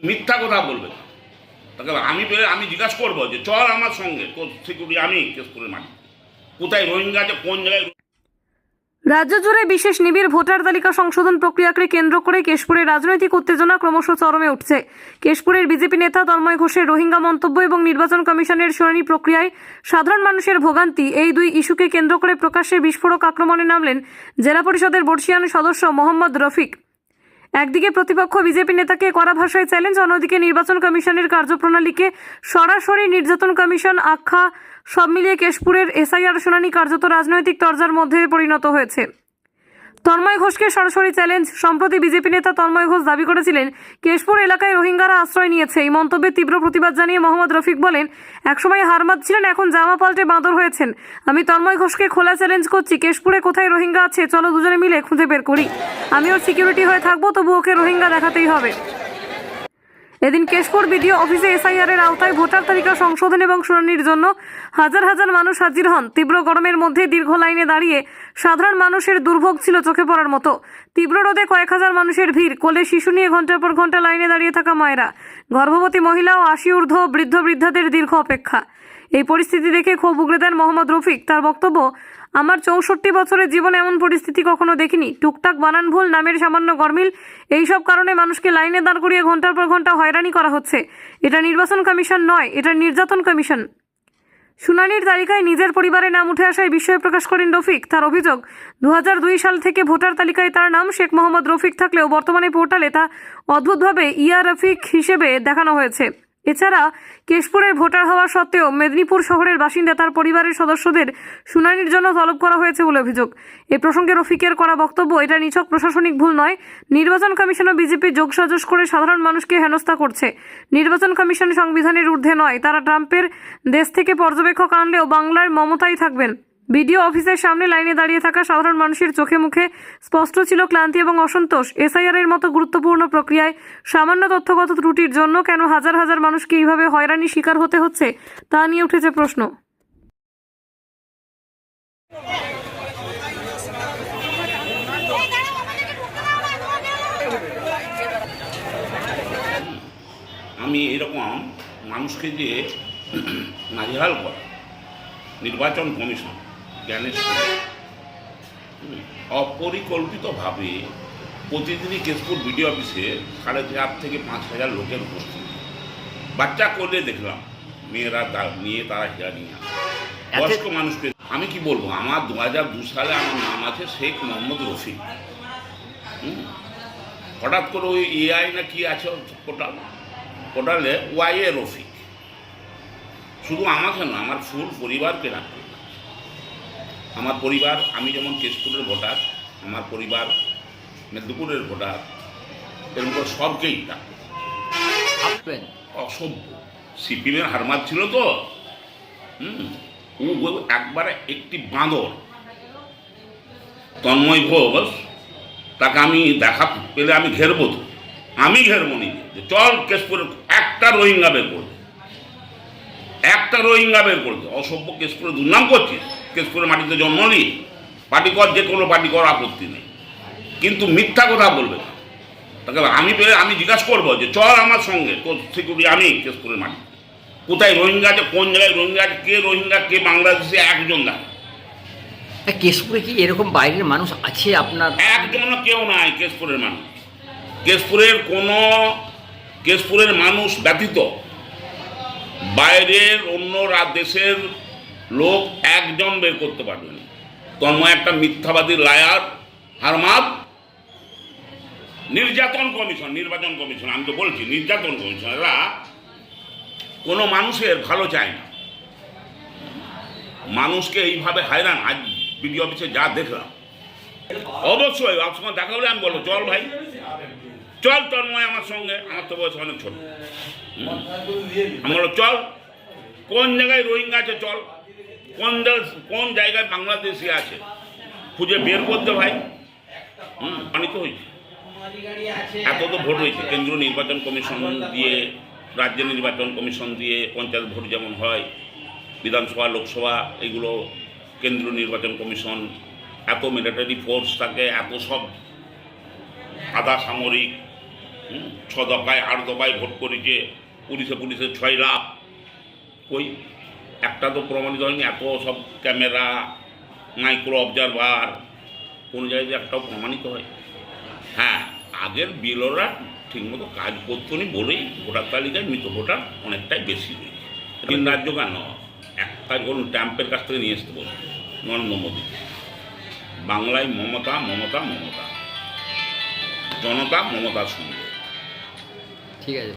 মিথ্যা কথা বলবে না। তাকে আমি জিজ্ঞাসা করবো যে চল আমার সঙ্গে, তোর সিকিউরিটি আমি কেস করে মানি, কোথায় রোহিঙ্গা আছে, কোন জায়গায়। রাজ্য জুড়ে বিশেষ নিবিড় ভোটার তালিকা সংশোধন প্রক্রিয়াকে কেন্দ্র করে কেশপুরে রাজনৈতিক উত্তেজনা ক্রমশ চরমে উঠছে। কেশপুরের বিজেপি নেতা তন্ময় ঘোষের রোহিঙ্গা মন্তব্য এবং নির্বাচন কমিশনের শুনানি প্রক্রিয়ায় সাধারণ মানুষের ভোগান্তি, এই দুই ইস্যুকে কেন্দ্র করে প্রকাশ্যে বিস্ফোরক আক্রমণে নামলেন জেলা পরিষদের বর্ষিয়ান সদস্য মোহাম্মদ রফিক। একদিকে প্রতিপক্ষ বিজেপি নেতাকে কড়া ভাষায় চ্যালেঞ্জ, অন্যদিকে নির্বাচন কমিশনের কার্যপ্রণালীকে সরাসরি নির্যাতন কমিশন আখ্যা। সব মিলিয়ে কেশপুরের এসআইআর শুনানি কার্যত রাজনৈতিক তরজার মধ্যে পরিণত হয়েছে। তন্ময় ঘোষকে সরাসরি চ্যালেঞ্জ। সম্প্রতি বিজেপি নেতা তন্ময় ঘোষ দাবি করেছিলেন কেশপুর এলাকায় রোহিঙ্গারা আশ্রয় নিয়েছে। এই মন্তব্যে তীব্র প্রতিবাদ জানিয়ে মোহাম্মদ রফিক বলেন, একসময় হারমাত ছিলেন, এখন জামা পাল্টে বাঁদর হয়েছেন। আমি তন্ময় ঘোষকে খোলা চ্যালেঞ্জ করছি, কেশপুরে কোথায় রোহিঙ্গা আছে চলো দুজনে মিলে খুঁজে বের করি। আমি ওর সিকিউরিটি হয়ে থাকবো, তবু ওকে রোহিঙ্গা দেখাতেই হবে। এদিন কেশপুর বিডিও অফিসে এসআইআর এর আওতায় ভোটার তালিকা সংশোধন এবং শুনানির জন্য হাজার হাজার মানুষ হাজির হন। তীব্র গরমের মধ্যে দীর্ঘ লাইনে দাঁড়িয়ে সাধারণ মানুষের দুর্ভোগ ছিল চোখে পড়ার মতো। তীব্র রোদে কয়েক হাজার মানুষের ভিড়, কোলে শিশু নিয়ে ঘন্টার পর ঘন্টা লাইনে দাঁড়িয়ে থাকা মায়েরা, গর্ভবতী মহিলা ও ৮০ ঊর্ধ্ব বৃদ্ধদের দীর্ঘ অপেক্ষা। এই পরিস্থিতি দেখে ক্ষোভ উগরে দেন মোহাম্মদ রফিক। তার বক্তব্য, আমার ৬৪ বছরের জীবনে এমন পরিস্থিতি কখনো দেখিনি। টুকটাক বানান ভুল, নামের সামান্য গরমিল, এইসব কারণে মানুষকে লাইনে দাঁড় করিয়ে ঘন্টার পর ঘন্টা হয়রানি করা হচ্ছে। এটা নির্বাচন কমিশন নয়, এটা নির্যাতন কমিশন। শুনানির তালিকায় নিজের পরিবারের নাম উঠে আসায় বিস্ময় প্রকাশ করেন রফিক। তার অভিযোগ, ২০০২ সাল থেকে ভোটার তালিকায় তার নাম শেখ মোহাম্মদ রফিক থাকলেও বর্তমানে পোর্টালে তা অদ্ভুতভাবে ইয়া রফিক হিসেবে দেখানো হয়েছে। এছাড়া কেশপুরের ভোটার হওয়া সত্ত্বেও মেদিনীপুর শহরের বাসিন্দা তার পরিবারের সদস্যদের শুনানির জন্য তলব করা হয়েছে বলে অভিযোগ। এ প্রসঙ্গে রফিকের করা বক্তব্য, এটা নিছক প্রশাসনিক ভুল নয়, নির্বাচন কমিশন ও বিজেপি যোগসাজশ করে সাধারণ মানুষকে হেনস্থা করছে। নির্বাচন কমিশন সংবিধানের ঊর্ধ্বে নয়, তারা ট্রাম্পের দেশ থেকে পর্যবেক্ষক আনলেও বাংলার মমতাই থাকবেন। বিডিও অফিসের সামনে লাইনে দাঁড়িয়ে থাকা সাধারণ মানুষের চোখে মুখে স্পষ্ট ছিল ক্লান্তি এবং অসন্তোষ। এসআইআর এর মতো গুরুত্বপূর্ণ প্রক্রিয়ায় সামান্য তথ্যগত ত্রুটির জন্য কেন হাজার হাজার মানুষকে এইভাবে হয়রানির শিকার হতে হচ্ছে তা নিয়ে উঠেছে প্রশ্ন। আমি এরকম মানুষকে যে নাজেহাল করে নির্বাচন কমিশন জ্ঞানের সঙ্গে অপরিকল্পিতভাবে প্রতিদিনই কেশপুর বিডিও অফিসে ৪.৫ থেকে ৫,০০০ লোকের উপস্থিতি। বাচ্চা করলে দেখলাম মেয়েরা নিয়ে তারা হিরা নিয়ে আসে, বয়স্ক মানুষকে। আমি কি বলবো, আমার ২০০২ সালে আমার নাম আছে শেখ মোহাম্মদ রফিক। হঠাৎ করে ওই এআই না কি আছে পোর্টালে ওয়াইএ রফিক। শুধু আমাকে না, আমার ফুল পরিবারকে রাখবে। আমার পরিবার, আমি যেমন কেশপুরের ভোটার, আমার পরিবার মেদিনীপুরের ভোটার, এরকম করে সবকেই রাখবে। অসভ্য সিপিএমের হারমাত ছিল তো, ও একবারে একটি বাঁদর। তন্ময় ঘোষ, তাকে আমি দেখা পেলে আমি ঘেরবো, তো আমি ঘেরবো নি যে চল কেশপুরে একটা রোহিঙ্গা বের করবে, একটা রোহিঙ্গা বের করবে। অসভ্য, কেশপুরে দুর্নাম করছিস, কেশপুরের মাটিতে জন্ম নিয়ে পার্টি কর, যে কোনো পার্টি কর, আপত্তি নেই, কিন্তু মিথ্যা কথা বলবে না। তাকে আমি জিজ্ঞাসা করবো যে চল আমার সঙ্গে, তোর সিকিউরিটি আমি কেশপুরের মাটি, কোথায় রোহিঙ্গা আছে, কোন জায়গায় রোহিঙ্গা আছে, কে রোহিঙ্গা কে বাংলাদেশে একজন দেখা। কেশপুরে কি এরকম বাইরের মানুষ আছে আপনার? একজনও কেউ নাই কেশপুরের মানুষ। কেশপুরের মানুষ ব্যতীত বাইরের অন্য দেশের লোক একজন বের করতে পারবে না। তন্ময় একটা মিথ্যাবাদী, লায়ার, হারমাদ। নির্বাচন কমিশন, আমি তো বলছি নির্যাতন কমিশন, এরা কোনো মানুষের ভালো চায় না। মানুষকে এইভাবে হয়রান, আজ বিডিও অফিসে যা দেখলাম, অবশ্যই আপনার দেখা হলে আমি বলবো চল ভাই, চল তন্ময় আমার সঙ্গে, আমার তো বয়স অনেক ছোট। আমরা চল, কোন জায়গায় রোহিঙ্গা আছে চল, কোন জায়গায় বাংলাদেশি আছে খুঁজে বের করতে ভাই। পানিত হয়েছে, এত তো ভোট হয়েছে কেন্দ্রীয় নির্বাচন কমিশন দিয়ে, রাজ্য নির্বাচন কমিশন দিয়ে, পঞ্চায়েত ভোট যেমন হয়, বিধানসভা, লোকসভা, এগুলো কেন্দ্রীয় নির্বাচন কমিশন, এত মিলিটারি ফোর্স থাকে, এত সব আধা সামরিক, ছ দফায় 8 দফায় ভোট করেছে, পুলিশে 6 লাখ। কই একটা তো প্রমাণিত হয়নি। এত সব ক্যামেরা, মাইক্রো অবজারভার, কোনো জায়গায় একটাও প্রমাণিত হয়? হ্যাঁ, আগের বিএলওরা ঠিকমতো কাজ করতো নি বলেই ভোটার তালিকায় মৃত ভোটার অনেকটাই বেশি হয়েছে। তিন রাজ্য কেন, এক কাজ করুন, ট্রাম্পের কাছ থেকে নিয়ে আসতে বলুন নরেন্দ্র মোদী। বাংলায় মমতা, জনতা মমতার সঙ্গে। ঠিক আছে।